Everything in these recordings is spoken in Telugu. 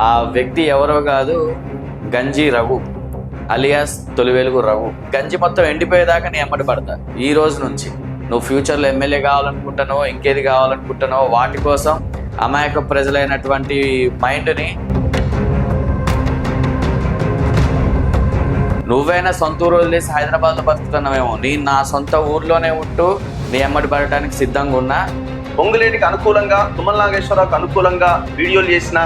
ఆ వ్యక్తి ఎవరో కాదు, గంజి రఘు అలియాస్ తొలివేలుగు రఘు. గంజి మొత్తం ఎండిపోయేదాకా నీ ఎమ్మటి పడతా. ఈ రోజు నుంచి నువ్వు ఫ్యూచర్లో ఎమ్మెల్యే కావాలనుకుంటున్నావు, ఇంకేది కావాలనుకుంటున్నావు, వాటి కోసం అమాయక ప్రజలైనటువంటి మైండ్ని నువ్వైనా సొంత ఊరు వదిలేసి హైదరాబాద్లో బతుకుతున్నావేమో, నేను నా సొంత ఊర్లోనే ఉంటూ నీ ఎమ్మటి పడటానికి సిద్ధంగా ఉన్నా. పొంగులేటికి అనుకూలంగా, తుమ్మల నాగేశ్వరరావుకి అనుకూలంగా వీడియోలు చేసిన,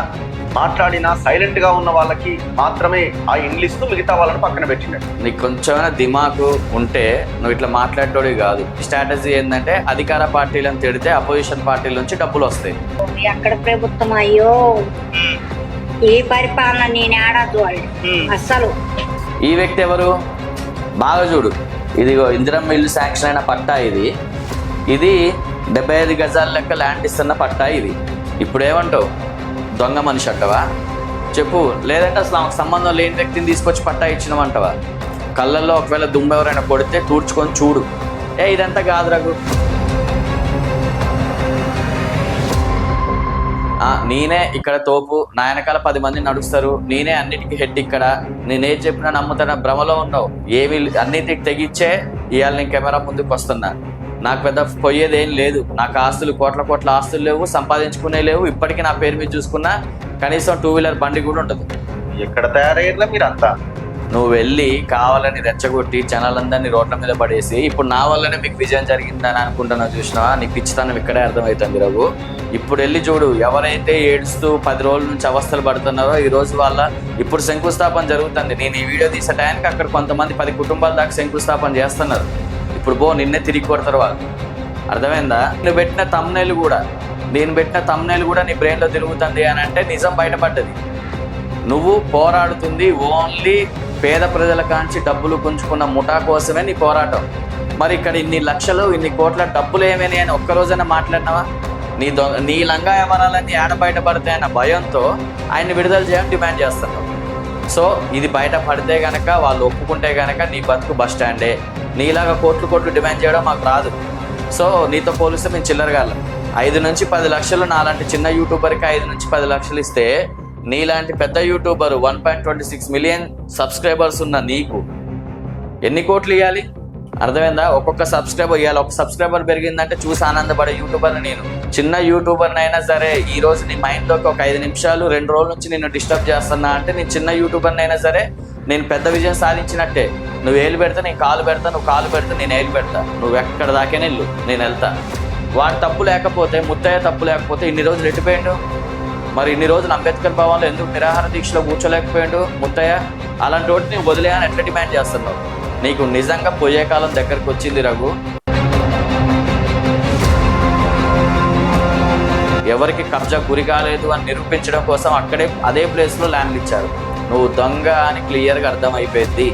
మాట్లాడినా సైలెంట్ గా ఉన్న వాళ్ళకి మాత్రమే ఆ ఇంగ్లీష్తో మిగతా వాళ్ళని పక్కన పెట్టినట్టు. నీకు కొంచెమైనా దిమాకు ఉంటే నువ్వు ఇట్లా మాట్లాడేటోడి కాదు. స్ట్రాటజీ ఏంటంటే అధికార పార్టీలను తిడితే అపోజిషన్ పార్టీల నుంచి డబ్బులు వస్తాయి. ఎక్కడ ప్రభుత్వం అయ్యో, ఏ పరిపాలన నేను ఆడద్దు అస్సలు. ఈ వ్యక్తి ఎవరు? బాగా చూడు, ఇదిగో ఇందిరమ్మ ఇల్లు శాంక్షన్ అయిన పట్టా ఇది. ఇది 75 గజాల లెక్క ల్యాండ్ ఇస్తున్న పట్టా ఇది. ఇప్పుడు ఏమంటావు? దొంగ మనిషి అంటవా? చెప్పు. లేదంటే అసలు ఆమెకు సంబంధం లేని వ్యక్తిని తీసుకొచ్చి పట్టా ఇచ్చినామంటవా? కళ్ళల్లో ఒకవేళ దుమ్ము ఎవరైనా కొడితే తూడ్చుకొని చూడు. ఇదంతా కాదు రఘు, నేనే ఇక్కడ తోపు, నా వెనకాల 10 మంది నడుస్తారు, నేనే అన్నిటికీ హెడ్, ఇక్కడ నేనేం చెప్పినా నమ్ముతున్న భ్రమలో ఉన్నావు. ఏమి అన్నిటికి తెగిచ్చే ఇవాళ నేను కెమెరా ముందుకు వస్తున్నా. నాకు పెద్ద పోయేది ఏం లేదు. నాకు ఆస్తులు కోట్ల ఆస్తులు లేవు, సంపాదించుకునే లేవు. ఇప్పటికీ నా పేరు మీద చూసుకున్నా కనీసం 2 వీలర్ బండి కూడా ఉండదు. ఎక్కడ తయారయ్యారా మీరంతా? నువ్వు వెళ్ళి కావాలని రెచ్చగొట్టి జనాలందరినీ రోడ్ల మీద పడేసి ఇప్పుడు నా వల్లనే మీకు విజయం జరిగిందని అనుకుంటున్నావు. చూసినావా? నీ పిచ్చితనం ఇక్కడే అర్థమవుతుంది రఘు. ఇప్పుడు వెళ్ళి చూడు, ఎవరైతే ఏడుస్తూ 10 రోజుల నుంచి అవస్థలు పడుతున్నారో ఈ రోజు వాళ్ళ ఇప్పుడు శంకుస్థాపన జరుగుతుంది. నేను ఈ వీడియో తీసే టైంకి అక్కడ కొంతమంది 10 కుటుంబాల దాకా శంకుస్థాపన చేస్తున్నారు. ఇప్పుడు నిన్నే తిరిగి కొడతారు వాళ్ళు. అర్థమైందా? నేను పెట్టిన తమ్నైల్ కూడా నీ బ్రెయిన్లో తిరుగుతుంది అని అంటే నిజం బయటపడ్డది. నువ్వు పోరాడుతుంది ఓన్లీ పేద ప్రజల కాంచి డబ్బులు గుంజుకున్న ముఠా కోసమే నీ పోరాటం. మరి ఇక్కడ ఇన్ని లక్షలు, ఇన్ని కోట్ల డబ్బులు ఏమని అని ఒక్కరోజైనా మాట్లాడినావా? నీ లంగా వ్యవహారాలన్నీ ఏడ బయటపడతాయన్న భయంతో ఆయన్ని విడుదల చేయని డిమాండ్ చేస్తున్నావు. సో ఇది బయట పడితే గనక, వాళ్ళు ఒప్పుకుంటే గనక నీ బతుకు బస్ స్టాండే. నీలాగా కోట్లు డిమాండ్ చేయడం మాకు రాదు. సో నీతో పోలిస్తే మేము చిల్లరగాళ్ళం. 5 నుంచి 10 లక్షలు నాలాంటి చిన్న యూట్యూబర్కి 5 నుంచి 10 లక్షలు ఇస్తే, నీలాంటి పెద్ద యూట్యూబర్ 1.26 మిలియన్ సబ్స్క్రైబర్స్ ఉన్న నీకు ఎన్ని కోట్లు ఇవ్వాలి? అర్థమైందా? ఒక్కొక్క సబ్స్క్రైబర్ ఇవ్వాలి. ఒక సబ్స్క్రైబర్ పెరిగిందంటే చూసి ఆనందపడే యూట్యూబర్ని నేను. చిన్న యూట్యూబర్ని అయినా సరే ఈ రోజు నీ మైండ్లోకి ఒక 5 నిమిషాలు 2 రోజుల నుంచి నేను డిస్టర్బ్ చేస్తున్నా అంటే నేను చిన్న యూట్యూబర్ని అయినా సరే నేను పెద్ద విజయం సాధించినట్టే. నువ్వు ఏలు పెడతా, నేను కాలు పెడతా, నువ్వు కాలు పెడతా, నేను ఏలు పెడతా. నువ్వు ఎక్కడ దాకేనే వెళ్ళు, నేను వెళ్తా. వాడి తప్పు లేకపోతే, ముత్తయ్య తప్పు లేకపోతే ఇన్ని రోజులు ఎట్టిపోయిండు? మరి ఇన్ని రోజులు అంబేద్కర్ భవన్లో ఎందుకు నిరాహార దీక్షలో కూర్చోలేకపోయాడు ముత్తయ్య? అలాంటి వాటిని నువ్వు వదిలేయని ఎట్లా డిమాండ్ చేస్తున్నావు? నీకు నిజంగా పోయే కాలం దగ్గరకు వచ్చింది రఘు. ఎవరికి కబ్జా గురి కాలేదు అని నిరూపించడం కోసం అక్కడే అదే ప్లేస్లో ల్యాండ్లు ఇచ్చారు. నువ్వు దొంగ అని క్లియర్గా అర్థమైపోయింది.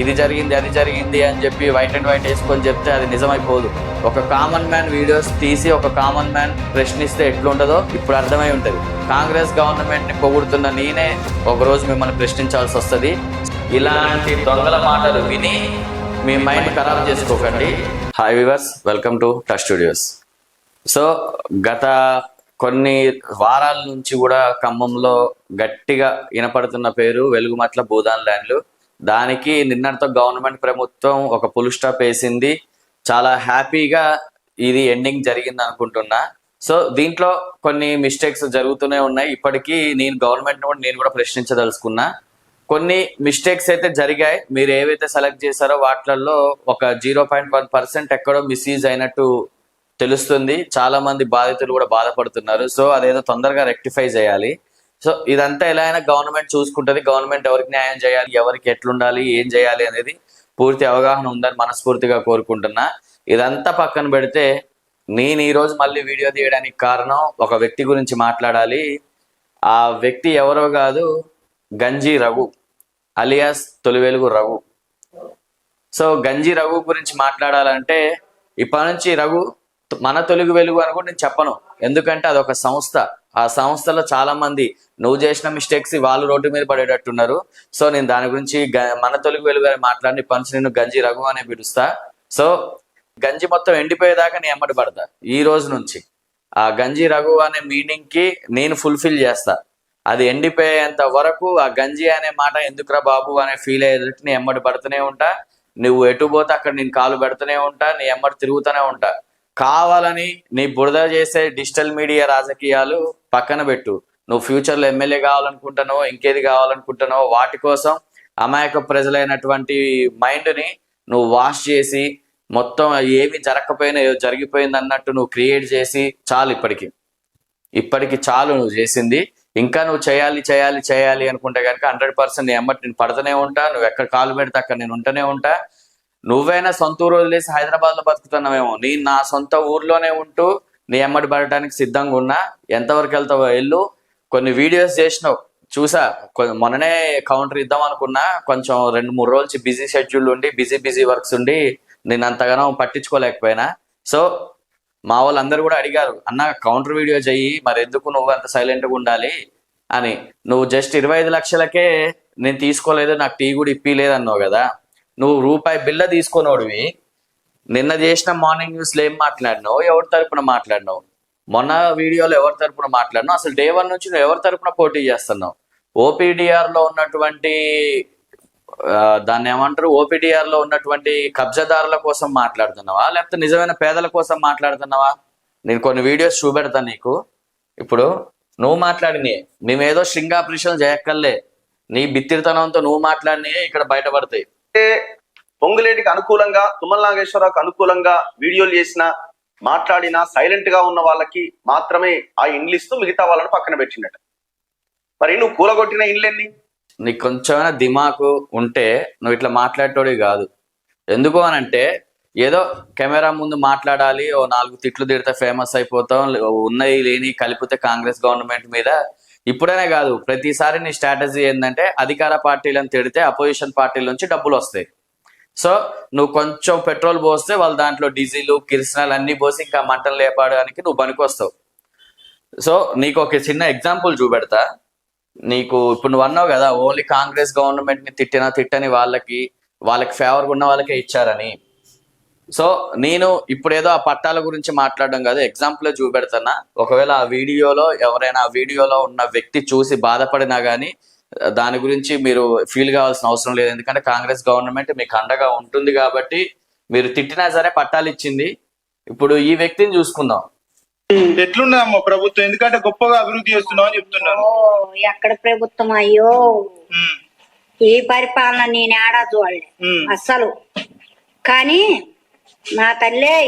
ఇది జరిగింది, అది జరిగింది అని చెప్పి వైట్ అండ్ వైట్ వేసుకొని చెప్తే అది నిజమైపోదు. ఒక కామన్ మ్యాన్ వీడియోస్ తీసి ఒక కామన్ మ్యాన్ ప్రశ్నిస్తే ఎట్లుంటుందో ఇప్పుడు అర్థమై ఉంటుంది. కాంగ్రెస్ గవర్నమెంట్ని పొగుడుతున్న నేనే ఒకరోజు మిమ్మల్ని ప్రశ్నించాల్సి వస్తుంది. ఇలాంటి దొంగల మాటలు విని మీ మైండ్ ఖరాబ్ చేసుకోకండి. Hi viewers, welcome to touch studios. So గత కొన్ని వారాల నుంచి కూడా ఖమ్మంలో గట్టిగా వినపడుతున్న పేరు వెలుగుమట్ల భూదాన్ ల్యాండ్లు. దానికి నిన్నటితో గవర్నమెంట్ ప్రభుత్వం ఒక ఫుల్ స్టాప్ వేసింది. చాలా హ్యాపీగా ఇది ఎండింగ్ జరిగింది అనుకుంటున్నా. సో దీంట్లో కొన్ని మిస్టేక్స్ జరుగుతూనే ఉన్నాయి. ఇప్పటికీ నేను గవర్నమెంట్ నేను కూడా ప్రశ్నించదలుచుకున్నా. కొన్ని మిస్టేక్స్ అయితే జరిగాయి. మీరు ఏవైతే సెలెక్ట్ చేశారో వాటిల్లో ఒక 0.1% ఎక్కడో మిస్యూజ్ అయినట్టు తెలుస్తుంది. చాలా మంది బాధితులు కూడా బాధపడుతున్నారు. సో అదేదో తొందరగా రెక్టిఫై చేయాలి. సో ఇదంతా ఎలా అయినా గవర్నమెంట్ చూసుకుంటుంది. గవర్నమెంట్ ఎవరికి న్యాయం చేయాలి, ఎవరికి ఎట్లుండాలి, ఏం చేయాలి అనేది పూర్తి అవగాహన ఉందని మనస్ఫూర్తిగా కోరుకుంటున్నా. ఇదంతా పక్కన పెడితే నేను ఈరోజు మళ్ళీ వీడియో తీయడానికి కారణం, ఒక వ్యక్తి గురించి మాట్లాడాలి. ఆ వ్యక్తి ఎవరో కాదు, గంజి రఘు అలియాస్ తొలివేలుగు రఘు. సో గంజి రఘు గురించి మాట్లాడాలంటే ఇప్పటి నుంచి రఘు మన తొలుగు వెలుగు అని కూడా నేను చెప్పను. ఎందుకంటే అదొక సంస్థ. ఆ సంస్థలో చాలా మంది నువ్వు చేసిన మిస్టేక్స్ వాళ్ళు రోడ్డు మీద పడేటట్టున్నారు. సో నేను దాని గురించి మన తొలుగు వెలుగు అని మాట్లాడి ఇప్పటి నుంచి నేను గంజి రఘు అనే పిలుస్తా. సో గంజి మొత్తం ఎండిపోయేదాకా నేను ఎమ్మటి పడతా. ఈ రోజు నుంచి ఆ గంజి రఘు అనే మీనింగ్ కి నేను ఫుల్ఫిల్ చేస్తా. అది ఎండిపోయేంత వరకు ఆ గంజి అనే మాట ఎందుకురా బాబు అనే ఫీల్ అయ్యేటట్టు నీ ఎమ్మడి పడుతూనే ఉంటా. నువ్వు ఎటు పోతే అక్కడ నేను కాలు పెడుతూనే ఉంటా, నీ ఎమ్మడి తిరుగుతూనే ఉంటా. కావాలని నీ బురద చేసే డిజిటల్ మీడియా రాజకీయాలు పక్కన పెట్టు. నువ్వు ఫ్యూచర్లో ఎమ్మెల్యే కావాలనుకుంటున్నావో ఇంకేది కావాలనుకుంటున్నావో వాటి కోసం అమాయక ప్రజలైనటువంటి మైండ్ని నువ్వు వాష్ చేసి మొత్తం ఏమి జరగకపోయినా ఏదో జరిగిపోయింది అన్నట్టు నువ్వు క్రియేట్ చేసి చాలు. ఇప్పటికి చాలు నువ్వు చేసింది. ఇంకా నువ్వు చేయాలి చేయాలి చేయాలి అనుకుంటే కనుక 100% నీ ఎమ్మటి నేను పడుతూనే ఉంటా. నువ్వు ఎక్కడ కాలు పెడితే అక్కడ నేను ఉంటూనే ఉంటా. నువ్వైనా సొంత ఊరు వదిలేసి హైదరాబాద్లో బతుకుతున్నావేమో, నేను నా సొంత ఊర్లోనే ఉంటూ నీ ఎమ్మటి పడటానికి సిద్ధంగా ఉన్నా. ఎంతవరకు వెళ్తావో వెళ్ళు. కొన్ని వీడియోస్ చేసినావు చూసా, మొన్ననే కౌంటర్ ఇద్దాం అనుకున్నా. కొంచెం 2-3 రోజులు బిజీ షెడ్యూల్ ఉండి బిజీ వర్క్స్ ఉండి నేను అంతగానో పట్టించుకోలేకపోయినా. సో మా వాళ్ళందరూ కూడా అడిగారు, అన్న కౌంటర్ వీడియో చెయ్యి, మరి ఎందుకు నువ్వు అంత సైలెంట్గా ఉండాలి అని. నువ్వు జస్ట్ 25 లక్షలకే నేను తీసుకోలేదు, నాకు టీ కూడా ఇప్పిలేదు అన్నావు కదా. నువ్వు రూపాయి బిల్ల తీసుకోనోడివి. నిన్న చేసిన మార్నింగ్ న్యూస్లో ఏం మాట్లాడినావు, ఎవరి తరపున మాట్లాడినావు, మొన్న వీడియోలో ఎవరి తరపున మాట్లాడినావు, అసలు డే 1 నుంచి నువ్వు ఎవరి తరపున పోటీ చేస్తున్నావు? ఓపీడీఆర్లో ఉన్నటువంటి దాన్ని ఏమంటారు, ఓపీడీఆర్లో ఉన్నటువంటి కబ్జాదారుల కోసం మాట్లాడుతున్నావా, లేకపోతే నిజమైన పేదల కోసం మాట్లాడుతున్నావా? నేను కొన్ని వీడియోస్ చూపెడతాను నీకు. ఇప్పుడు నువ్వు మాట్లాడినాయి మేమేదో శృంగాపరిశీలన చేయక్కర్లే, నీ బిత్తిరితనంతో నువ్వు మాట్లాడినాయే ఇక్కడ బయటపడతాయి. పొంగులేటికి అనుకూలంగా, తుమ్మల నాగేశ్వరరావుకి అనుకూలంగా వీడియోలు చేసిన, మాట్లాడినా సైలెంట్ గా ఉన్న వాళ్ళకి మాత్రమే ఆ ఇండ్లిస్తూ మిగతా వాళ్ళని పక్కన పెట్టినట్టు. మరి నువ్వు కూలగొట్టిన ఇండ్లెన్ని? నీకు కొంచెమైనా దిమాకు ఉంటే నువ్వు ఇట్లా మాట్లాడేటోడివి కాదు. ఎందుకు అనంటే ఏదో కెమెరా ముందు మాట్లాడాలి, ఓ 4 తిట్లు తిడితే ఫేమస్ అయిపోతాం, ఉన్నాయి లేని కలిపితే కాంగ్రెస్ గవర్నమెంట్ మీద. ఇప్పుడనే కాదు, ప్రతిసారి నీ స్ట్రాటజీ ఏంటంటే అధికార పార్టీలను తిడితే అపోజిషన్ పార్టీల నుంచి డబ్బులు వస్తాయి. సో నువ్వు కొంచెం పెట్రోల్ పోస్తే వాళ్ళు దాంట్లో డీజిల్ కిరసనాలు అన్ని పోసి ఇంకా మంటలు లేపడానికి నువ్వు పనికొస్తావు. సో నీకు ఒక చిన్న ఎగ్జాంపుల్ చూపెడతా. నీకు ఇప్పుడు నువ్వు అన్నావు కదా, ఓన్లీ కాంగ్రెస్ గవర్నమెంట్ ని తిట్టని వాళ్ళకి ఫేవర్గా ఉన్న వాళ్ళకే ఇచ్చారని. సో నేను ఇప్పుడేదో ఆ పట్టాల గురించి మాట్లాడడం కాదు, ఎగ్జాంపుల్ చూపెడతానా. ఒకవేళ ఆ వీడియోలో ఎవరైనా ఆ వీడియోలో ఉన్న వ్యక్తి చూసి బాధపడినా కానీ దాని గురించి మీరు ఫీల్ కావాల్సిన అవసరం లేదు. ఎందుకంటే కాంగ్రెస్ గవర్నమెంట్ మీకు అండగా ఉంటుంది కాబట్టి మీరు తిట్టినా సరే పట్టాలు ఇచ్చింది. ఇప్పుడు ఈ వ్యక్తిని చూసుకుందాం. ఎట్లున్నామో ప్రభుత్వం, ఎందుకంటే గొప్పగా అభివృద్ధి చేస్తున్నావు అని చెప్తున్నాను. ఎక్కడ ప్రభుత్వం అయ్యో, ఈ పరిపాలన నేను ఏడా చూడలే అస్సలు. కానీ నా తల్లి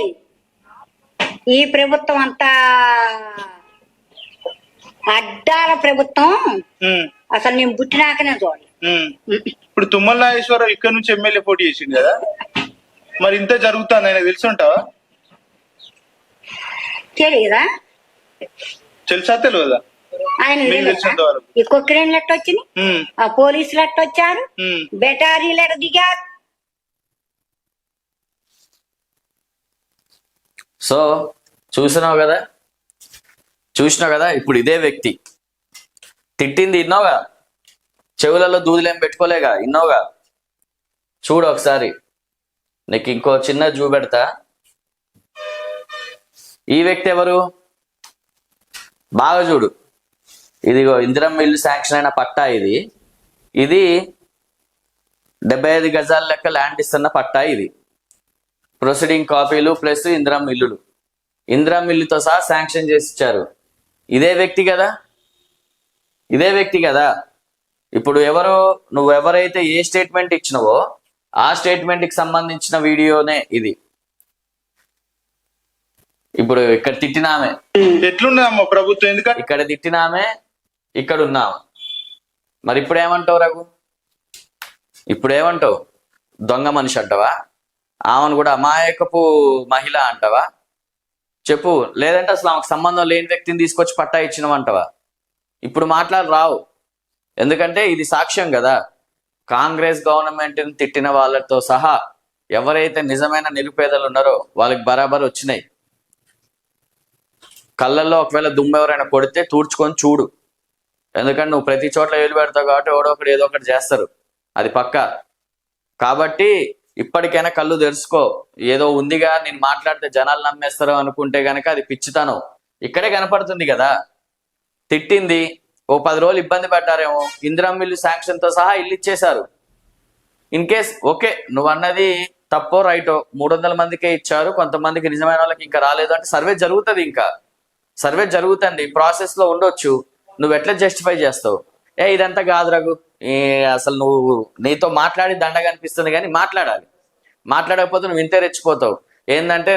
ఈ ప్రభుత్వం అంతా అడ్డాల ప్రభుత్వం, అసలు నేను పుట్టినాకనే చూడలే. ఇప్పుడు తుమ్మల నాగేశ్వరరావు ఇక్కడ నుంచి ఎమ్మెల్యే పోటీ చేసిండు కదా, మరి ఇంత జరుగుతుంది ఆయన తెలుసుంటావా? తెలియదా? తెలుసా తెలియదా? ఆయన ఈ కుక్కరేళ్ళు ఎట్ట వచ్చినాయి, ఆ పోలీసులు ఎట్ట వచ్చారు, బెటారీలు ఎట్ట దిగారు. సో చూసినావు కదా. ఇప్పుడు ఇదే వ్యక్తి తిట్టింది ఇన్నోగా, చెవులలో దూదులేం పెట్టుకోలేగా, ఇన్నోగా. చూడు ఒకసారి, నీకు ఇంకో చిన్న చూపెడతా. ఈ వ్యక్తి ఎవరు బాగా చూడు. ఇదిగో ఇందిరమ్మ ఇల్లు శాంక్షన్ అయిన పట్టా ఇది 75 గజాల లెక్క ల్యాండ్ ఇస్తున్న పట్టా ఇది. ప్రొసీడింగ్ కాపీలు ప్లస్ ఇందిరమ్మ ఇల్లుతో సహా శాంక్షన్ చేసి ఇచ్చారు. ఇదే వ్యక్తి కదా. ఇప్పుడు నువ్వు ఎవరైతే ఏ స్టేట్మెంట్ ఇచ్చినవో ఆ స్టేట్మెంట్ కి సంబంధించిన వీడియోనే ఇది. ఇప్పుడు ఇక్కడ తిట్టినామే, ఎట్లున్నామో ప్రభుత్వం, ఎందుకంటే ఇక్కడ తిట్టినామే, ఇక్కడ ఉన్నాము. మరి ఇప్పుడేమంటావు రఘు? ఇప్పుడేమంటావు? దొంగ మనిషి అంటావా? ఆమెను కూడా అమాయకపు మహిళ అంటావా? చెప్పు. లేదంటే అసలు ఆమెకు సంబంధం లేని వ్యక్తిని తీసుకొచ్చి పట్టా ఇచ్చినవంటావా? ఇప్పుడు రావు. ఎందుకంటే ఇది సాక్ష్యం కదా. కాంగ్రెస్ గవర్నమెంట్ని తిట్టిన వాళ్ళతో సహా ఎవరైతే నిజమైన నిరుపేదలు ఉన్నారో వాళ్ళకి బరాబర్ వచ్చినాయి. కళ్ళల్లో ఒకవేళ దుమ్ము ఎవరైనా కొడితే తూడ్చుకొని చూడు. ఎందుకంటే నువ్వు ప్రతి చోట్ల ఏలు పెడతావు కాబట్టి ఏదో ఒకటి చేస్తారు, అది పక్కా. కాబట్టి ఇప్పటికైనా కళ్ళు తెరుచుకో. ఏదో ఉందిగా నేను మాట్లాడితే జనాలు నమ్మేస్తారు అనుకుంటే గనక అది పిచ్చితనం. ఇక్కడే కనపడుతుంది కదా. తిట్టింది ఓ 10 రోజులు ఇబ్బంది పడ్డారేమో, ఇందిరమ్మ ఇల్లు శాంక్షన్ తో సహా ఇల్లు ఇచ్చేశారు. ఇన్ కేస్ ఓకే నువ్వు అన్నది తప్పో రైటో 300 మందికే ఇచ్చారు, కొంతమందికి నిజమైన వాళ్ళకి ఇంకా రాలేదు అంటే సర్వే జరుగుతుంది, ఇంకా సర్వే జరుగుతుంది, ప్రాసెస్ లో ఉండొచ్చు. నువ్వు ఎట్లా జస్టిఫై చేస్తావు? ఇదంతా కాదు రఘు, అసలు నువ్వు నీతో మాట్లాడి దండగా అనిపిస్తుంది కానీ మాట్లాడాలి. మాట్లాడకపోతే నువ్వు ఇంతే రెచ్చిపోతావు. ఏంటంటే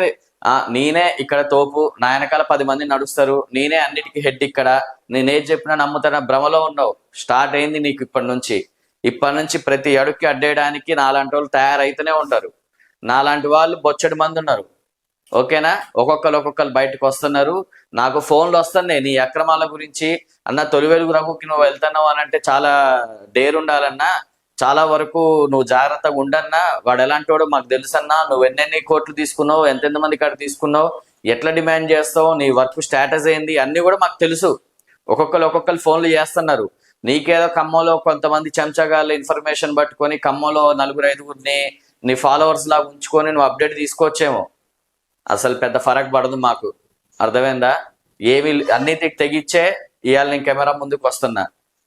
నేనే ఇక్కడ తోపు, నా వెనకాల 10 మంది నడుస్తారు, నేనే అన్నిటికీ హెడ్, ఇక్కడ నేనేది చెప్పినా నమ్ముతాన భ్రమలో ఉన్నావు. స్టార్ట్ అయింది నీకు ఇప్పటి నుంచి ప్రతి అడుగుకి అడ్డేయడానికి నాలాంటి వాళ్ళు తయారైతేనే ఉంటారు. నాలాంటి వాళ్ళు బొచ్చడి మంది ఉన్నారు. ఓకేనా? ఒక్కొక్కరు బయటకు వస్తున్నారు. నాకు ఫోన్లు వస్తున్నాయి నీ అక్రమాల గురించి. అన్న తొలి వెలుగు రఘుకి నువ్వు వెళ్తున్నావు అని అంటే చాలా డేర్ ఉండాలన్నా, చాలా వరకు నువ్వు జాగ్రత్తగా ఉండన్నా. వాడు ఎలాంటి వాడు మాకు తెలుసన్నా. నువ్వు ఎన్నెన్ని కోట్లు తీసుకున్నావు, ఎంతెంత మంది కాడ తీసుకున్నావు, ఎట్లా డిమాండ్ చేస్తావు, నీ వర్క్ స్టేటస్ ఏంది, అన్ని కూడా మాకు తెలుసు. ఒక్కొక్కరు ఫోన్లు చేస్తున్నారు. నీకేదో ఖమ్మంలో కొంతమంది చెంచగాళ్ళ ఇన్ఫర్మేషన్ పట్టుకొని ఖమ్మంలో 4-5 నీ ఫాలోవర్స్ లాగా ఉంచుకొని నువ్వు అప్డేట్ తీసుకోవచ్చేమో. అసలు పెద్ద ఫరక్ పడదు మాకు, అర్థమైందా? ఏమి అన్నిటికి తెగిచ్చే ఇవాళ నేను కెమెరా ముందుకు వస్తున్నా.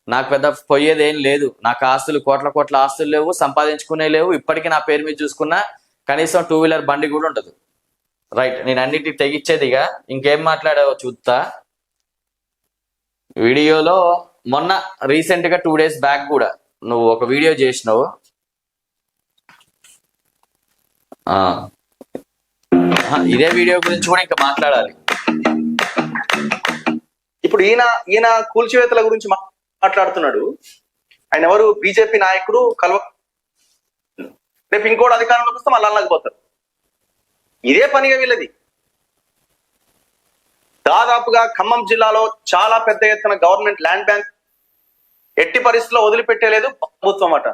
నాకు పెద్ద పోయేది ఏం లేదు. నాకు ఆస్తులు కోట్ల ఆస్తులు లేవు, సంపాదించుకునే లేవు. ఇప్పటికీ నా పేరు మీద చూసుకున్నా కనీసం 2 వీలర్ బండి కూడా ఉండదు. రైట్, నేను అన్నిటికి తెగిచ్చేదిగా. ఇంకేం మాట్లాడావో చూస్తా. వీడియోలో మొన్న రీసెంట్ గా 2 days బ్యాక్ కూడా నువ్వు ఒక వీడియో చేసినావు. ఇదే వీడియో గురించి కూడా ఇంకా మాట్లాడాలి. ఇప్పుడు ఈయన కూల్చివేతల గురించి మాట్లాడుతున్నాడు. ఆయన ఎవరు? బీజేపీ నాయకుడు. రేపు ఇంకోటి అధికారంలోకి వస్తే మళ్ళీ అల్లకపోతారు. ఇదే పనిగా వీళ్ళది. దాదాపుగా ఖమ్మం జిల్లాలో చాలా పెద్ద ఎత్తున గవర్నమెంట్ ల్యాండ్ బ్యాంక్ ఎట్టి పరిస్థితుల్లో వదిలిపెట్టేలేదు ప్రభుత్వం అట.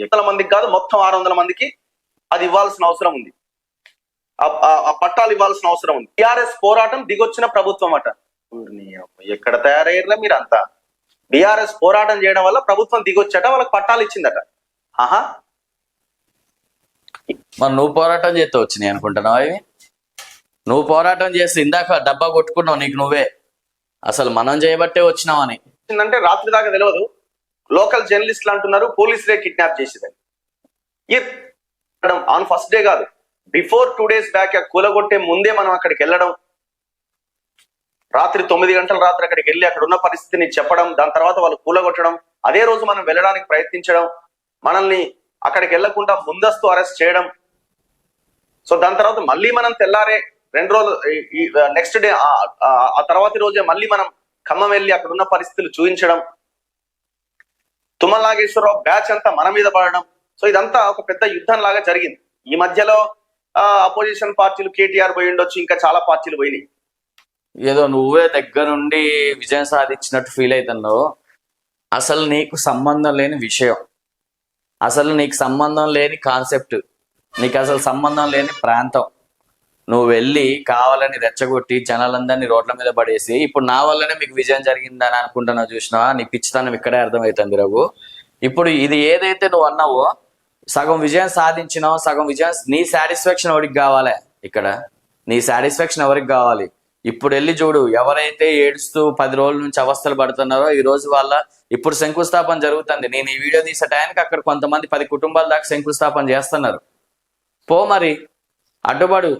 100 మందికి కాదు, మొత్తం 600 మందికి అది ఇవ్వాల్సిన అవసరం ఉంది. ఆ పట్టాలు ఇవ్వాల్సిన అవసరం ఉంది. టిఆర్ఎస్ పోరాటం దిగొచ్చిన ప్రభుత్వం అట. ఎక్కడ తయారయ్యారా మీరంతా? బిఆర్ఎస్ పోరాటం చేయడం వల్ల ప్రభుత్వం దిగొచ్చట, వాళ్ళకి పట్టాలు ఇచ్చిందట. ఆహా, మరి నువ్వు పోరాటం చేస్తే వచ్చినాయి అనుకుంటున్నావు అవి? నువ్వు పోరాటం చేస్తే ఇందాక డబ్బా కొట్టుకున్నావు నీకు నువ్వే. అసలు మనం చేయబట్టే వచ్చినావని అంటే రాత్రి దాకా తెలియదు. లోకల్ జర్నలిస్టులు అంటున్నారు పోలీసులే కిడ్నాప్ చేసేదని. ఆన్ ఫస్ట్ డే కాదు, బిఫోర్ 2 days బ్యాక్ కూలగొట్టే ముందే మనం అక్కడికి వెళ్ళడం, రాత్రి 9 గంటల రాత్రి అక్కడికి వెళ్ళి అక్కడ ఉన్న పరిస్థితిని చెప్పడం, దాని తర్వాత వాళ్ళు కూలగొట్టడం, అదే రోజు మనం వెళ్ళడానికి ప్రయత్నించడం, మనల్ని అక్కడికి వెళ్లకుండా ముందస్తు అరెస్ట్ చేయడం. సో దాని తర్వాత మళ్ళీ మనం తెల్లారే 2 రోజులు నెక్స్ట్ డే ఆ తర్వాతి రోజే మళ్ళీ మనం ఖమ్మం వెళ్ళి అక్కడ ఉన్న పరిస్థితులు చూపించడం, తుమ్మల నాగేశ్వరరావు బ్యాచ్ అంతా మన మీద పడడం. సో ఇదంతా ఒక పెద్ద యుద్ధం లాగా జరిగింది. ఈ మధ్యలో అపోజిషన్ పార్టీలు కేటీఆర్ పోయి ఉండొచ్చు, ఇంకా చాలా పార్టీలు పోయినాయి. ఏదో నువ్వే దగ్గరుండి విజయం సాధించినట్టు ఫీల్ అవుతున్నావు. అసలు నీకు సంబంధం లేని విషయం, అసలు నీకు సంబంధం లేని కాన్సెప్ట్, నీకు అసలు సంబంధం లేని ప్రాంతం నువ్వు వెళ్ళి కావాలని రెచ్చగొట్టి జనాలందరినీ రోడ్ల మీద పడేసి ఇప్పుడు నా వల్లనే మీకు విజయం జరిగిందని అనుకుంటున్నావు. చూసినావా? నీ పిచ్చితనం ఇక్కడే అర్థమవుతుంది రఘు. ఇప్పుడు ఇది ఏదైతే నువ్వు అన్నావో సగం విజయం సాధించినావు, సగం విజయం నీ సాటిస్ఫాక్షన్ ఎవరికి కావాలి? ఇక్కడ నీ సాటిస్ఫాక్షన్ ఎవరికి కావాలి? ఇప్పుడు వెళ్ళి చూడు, ఎవరైతే ఏడుస్తూ 10 రోజుల నుంచి అవస్థలు పడుతున్నారో ఈ రోజు వాళ్ళ ఇప్పుడు శంకుస్థాపన జరుగుతుంది. నేను ఈ వీడియో తీసే టైంకి అక్కడ కొంతమంది 10 కుటుంబాల దాకా శంకుస్థాపన చేస్తున్నారు. పో మరి అడ్డుపడు.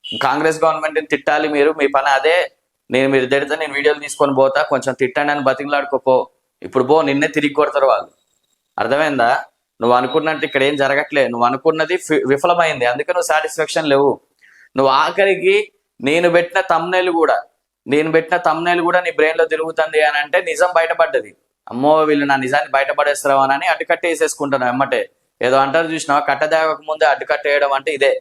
కాంగ్రెస్ గవర్నమెంట్ని తిట్టాలి మీరు, మీ పని అదే. మీరు తిడితే నేను వీడియోలు తీసుకొని పోతా, కొంచెం తిట్టండి అని బతికిలాడుకోపో. ఇప్పుడు పో, నిన్నే తిరిగి కొడతారు వాళ్ళు. అర్థమైందా? నువ్వు అనుకున్నట్టు ఇక్కడ ఏం జరగట్లే. నువ్వు అనుకున్నది విఫలమైంది, అందుకే నువ్వు సాటిస్ఫాక్షన్ లేవు. నువ్వు ఆఖరికి నేను పెట్టిన తమ్నైల్ కూడా నీ బ్రెయిన్ లో తిరుగుతుంది అని అంటే నిజం బయటపడ్డది. అమ్మో వీళ్ళు నా నిజాన్ని బయటపడేస్తావు అని అడ్డుకట్టేసేసుకుంటున్నావు ఎమ్మటే. ఏదో అంటారు చూసినావా, కట్టదేవక ముందే అడ్డుకట్టేయడం అంటే ఇదే.